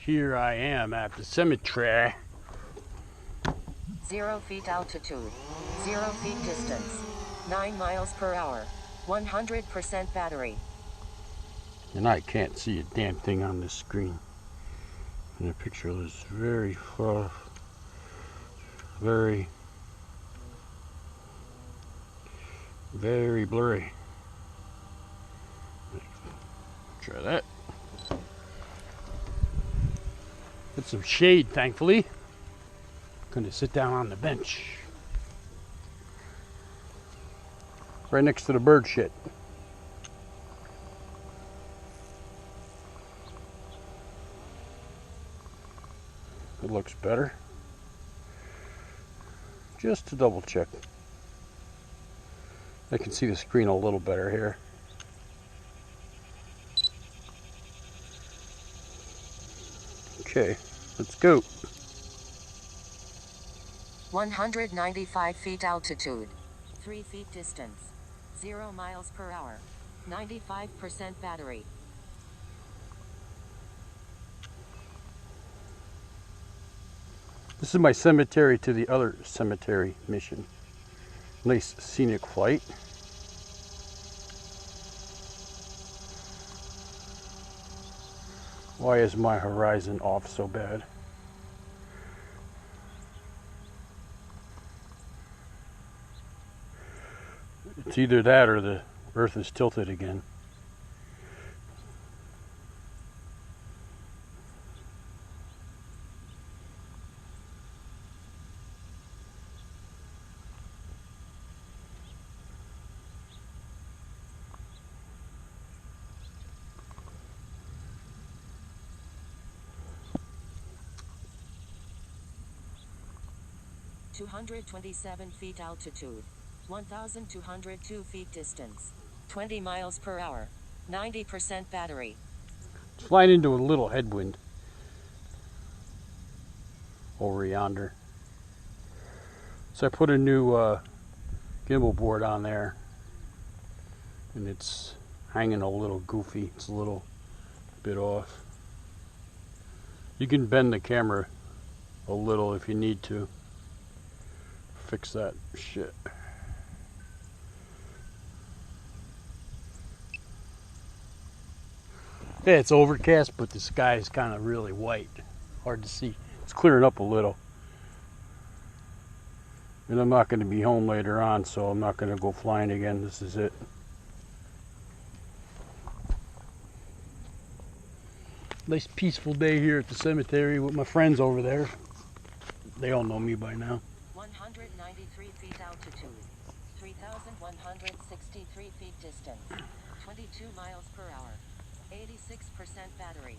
Here I am at the cemetery. 0 feet altitude, 0 feet distance, 9 miles per hour, 100% battery. And I can't see a damn thing on this screen. And the picture is very far, very blurry. Try that. Get some shade, thankfully. Gonna sit down on the bench. Right next to the bird shit. It looks better. Just to double check. I can see the screen a little better here. Okay, let's go. 195 feet altitude, 3 feet distance, 0 miles per hour, 95% battery. This is my cemetery to the other cemetery mission. Nice scenic flight. Why is my horizon off so bad? It's either that or the Earth is tilted again. $227 feet altitude, 1,202 feet distance, 20 miles per hour, 90% battery. It's flying into a little headwind over yonder. So I put a new gimbal board on there, and it's hanging a little goofy. It's a little bit off. You can bend the camera a little if you need to. Fix that shit. Yeah, it's overcast, but the sky is kind of really white. Hard to see. It's clearing up a little. And I'm not going to be home later on, so I'm not going to go flying again. This is it. Nice peaceful day here at the cemetery with my friends over there. They all know me by now. 193 feet altitude, 3,163 feet distance, 22 miles per hour, 86% battery.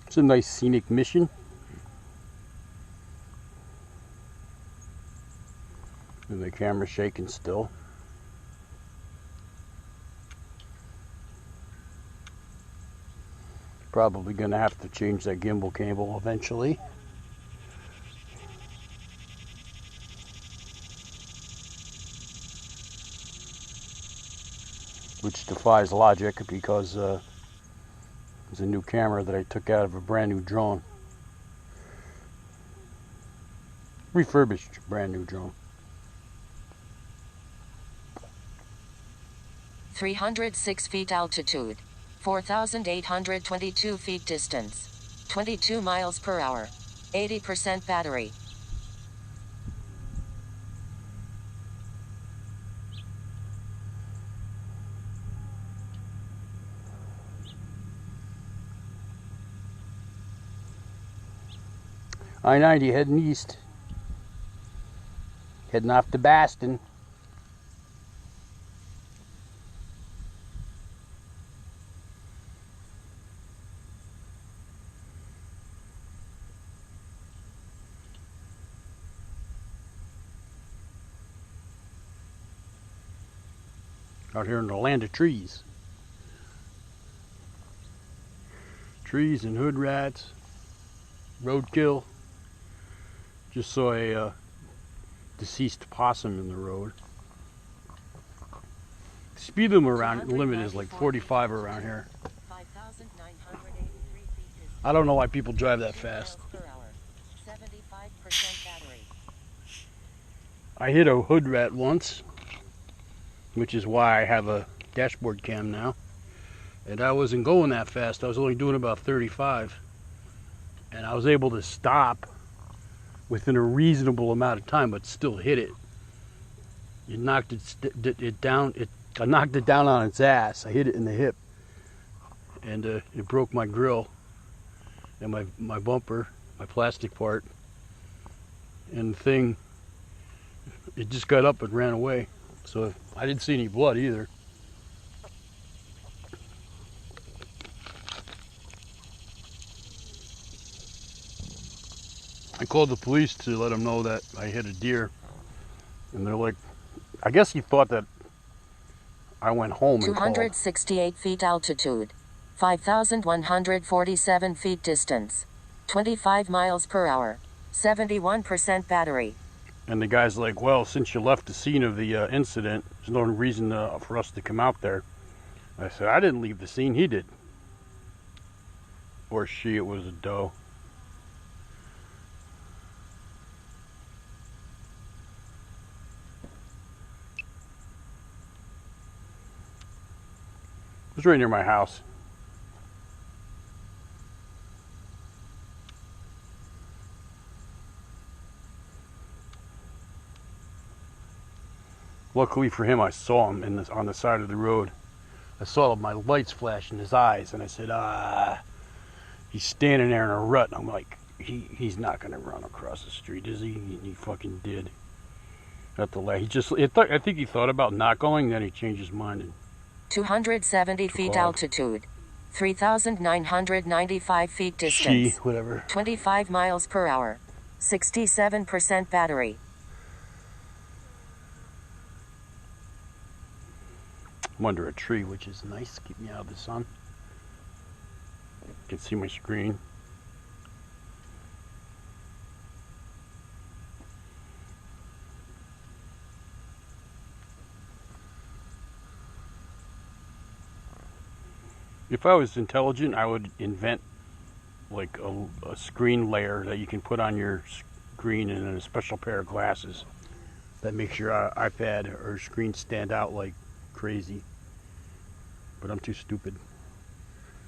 It's a nice scenic mission. And the camera's shaking still. Probably gonna have to change that gimbal cable eventually. Which defies logic because it's a new camera that I took out of a brand new drone. Refurbished brand new drone. 306 feet altitude, 4,822 feet distance, 22 miles per hour, 80% battery. I-90 heading east. Heading off to Baston. Out here in the land of trees. Trees and hood rats. Roadkill. Just saw a deceased possum in the road. Speed limit is like 45 around here. 5,983 feet distance. I don't know why people drive that 2 miles fast. per hour. 75% battery. I hit a hood rat once, which is why I have a dashboard cam now. And I wasn't going that fast. I was only doing about 35. And I was able to stop within a reasonable amount of time, but still hit it. You knocked it down. I knocked it down on its ass. I hit it in the hip, and it broke my grill and my bumper, my plastic part, and the thing. It just got up and ran away. So I didn't see any blood either. I called the police to let them know that I hit a deer, and they're like, I guess he thought that I went home and called. 268 feet altitude. 5,147 feet distance. 25 miles per hour. 71% battery. And the guy's like, well, since you left the scene of the incident, there's no reason for us to come out there. I said, I didn't leave the scene, he did. Or she, it was a doe. It was right near my house. Luckily for him, I saw him on the side of the road. I saw my lights flash in his eyes, and I said, he's standing there in a rut. And I'm like, he's not going to run across the street, is he? And he fucking did. At the last, I think he thought about not going, then he changed his mind. And 270 feet altitude. 3,995 feet distance. Whatever. 25 miles per hour. 67% battery. I'm under a tree, which is nice. Keep me out of the sun. You can see my screen. If I was intelligent, I would invent like a screen layer that you can put on your screen and a special pair of glasses that makes your iPad or screen stand out like crazy. But I'm too stupid.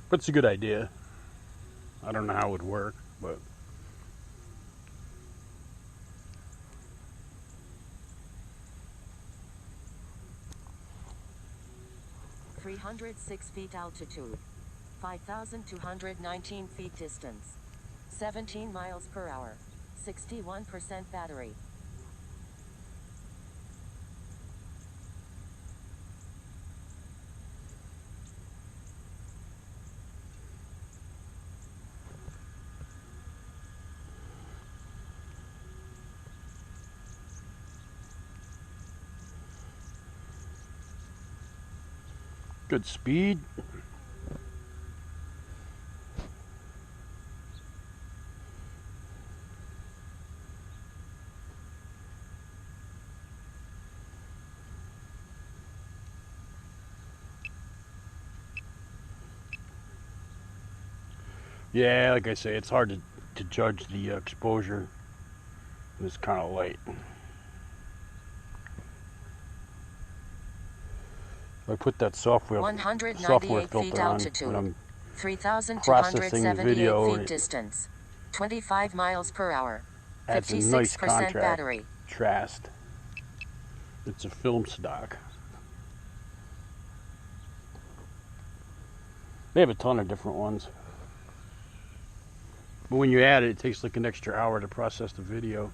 But it's a good idea. I don't know how it would work, but 306 feet altitude. 5,219 feet distance. 17 miles per hour. 61% battery. good speed. Yeah, like I say, it's hard to judge the exposure. It's kind of light. I put that software filter on when I'm 3,278 video, feet distance. 25 miles per hour. adds a 56% nice battery. contrast. It's a film stock. They have a ton of different ones. But when you add it, it takes like an extra hour to process the video.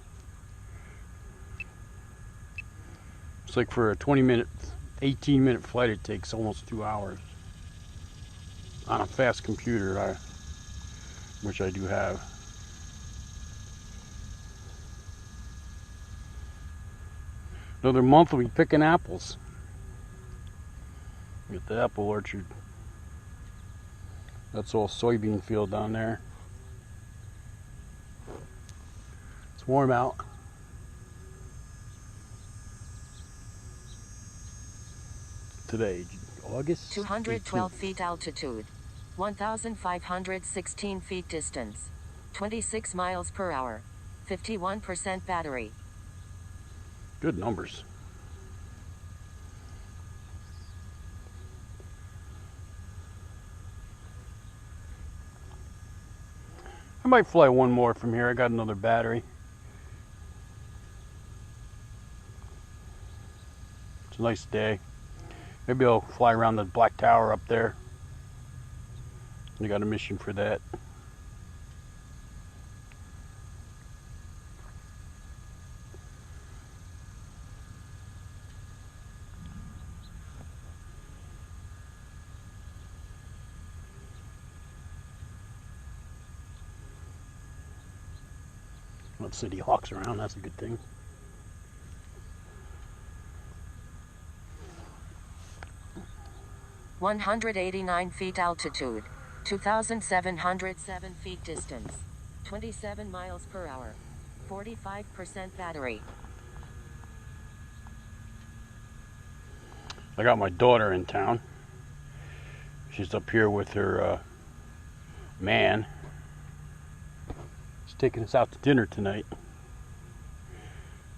It's like for a 20-minute, 18-minute flight, it takes almost 2 hours. On a fast computer, which I do have. Another month we'll be picking apples. Get the apple orchard. That's all soybean field down there. It's warm out. today? August 212 18th. feet altitude. 1,516 feet distance. 26 miles per hour. 51% battery. Good numbers. I might fly one more from here. I got another battery. It's a nice day. Maybe I'll fly around the Black Tower up there. I got a mission for that. Let's see the hawks around. That's a good thing. $189 feet altitude. 2,707 feet distance. 27 miles per hour. 45% battery. I got my daughter in town. She's up here with her man. She's taking us out to dinner tonight. I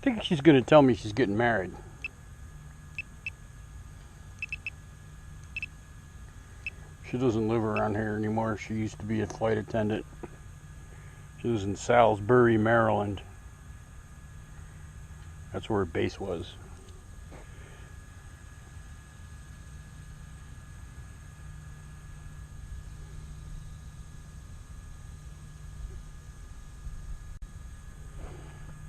think she's going to tell me she's getting married. She doesn't live around here anymore. She used to be a flight attendant. She was in Salisbury, Maryland. That's where her base was.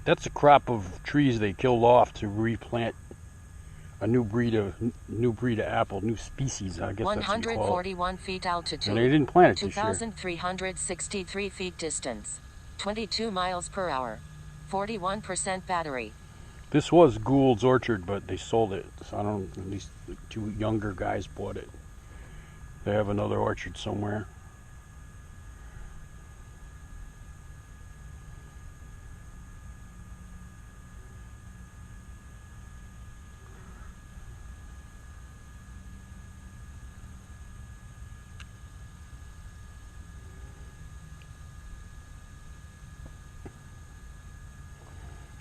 That's a crop of trees they killed off to replant a new breed of apple, new species, I guess that's what you call it. 141 feet altitude. And they didn't plant it this year. 2,363 feet distance. 22 miles per hour. 41% battery. This was Gould's Orchard, but they sold it. So I don't. At least the two younger guys bought it. They have another orchard somewhere.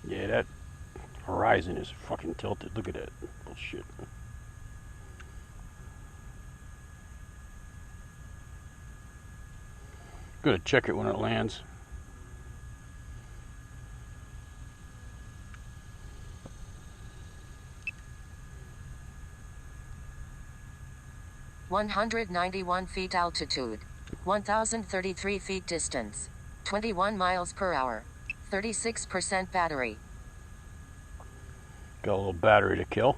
Yeah, that horizon is fucking tilted. Look at that bullshit. Gotta check it when it lands. $191 feet altitude. 1,033 feet distance. 21 miles per hour. 36% battery. Got a little battery to kill.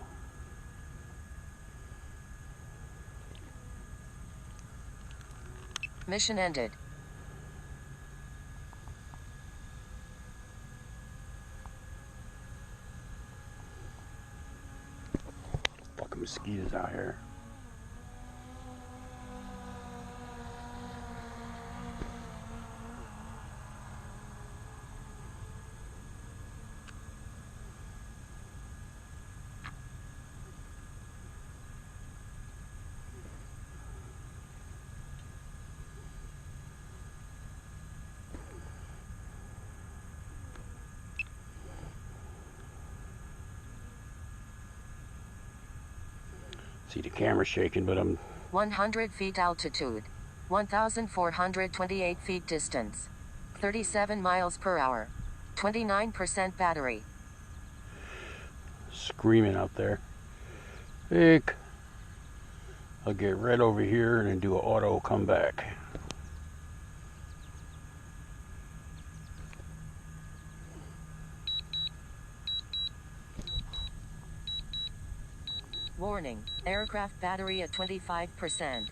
Mission ended. Fucking mosquitoes out here. See the camera shaking, but I'm 100 feet altitude. 1,428 feet distance. 37 miles per hour. 29% battery. screaming out there. Ick. I'll get right over here and then do an auto comeback. Warning, aircraft battery at 25%.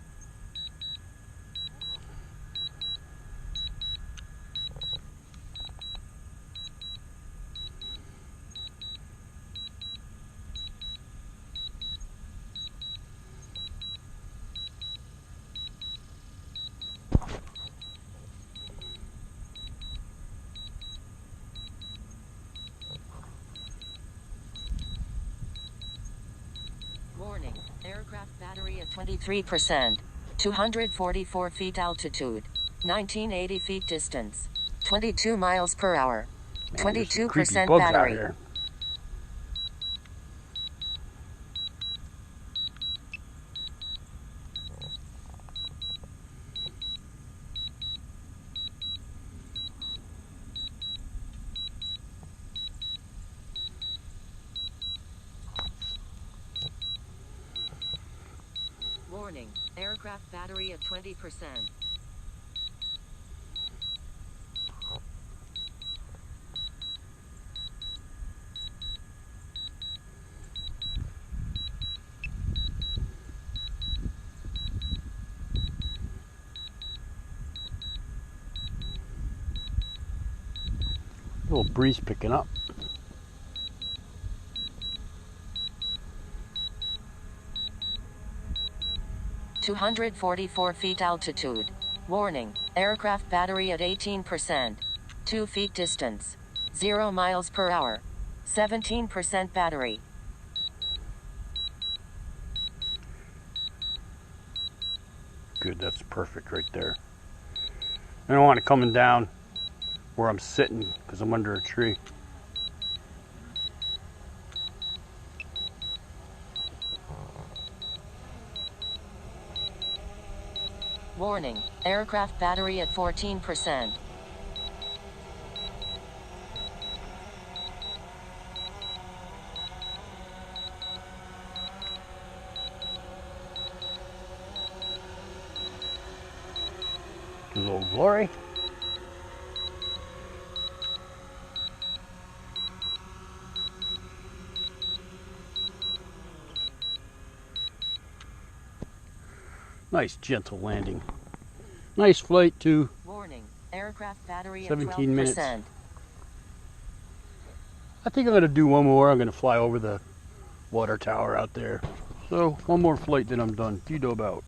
Warning, Aircraft battery at 23%. 244 feet altitude. 1980 feet distance. 22 miles per hour. Man, there's some creepy 22% bugs out battery. here. Warning, aircraft battery at 20%. A little breeze picking up. $244 feet altitude. Warning, aircraft battery at 18%. 2 feet distance. 0 miles per hour. 17% battery. Good, that's perfect right there. I don't want it coming down where I'm sitting because I'm under a tree. Warning, aircraft battery at 14%. A little glory. Nice gentle landing. Nice flight too. Warning, aircraft battery at 17 12%. minutes. I think I'm going to do one more. I'm going to fly over the water tower out there. So one more flight, then I'm done. Tito out.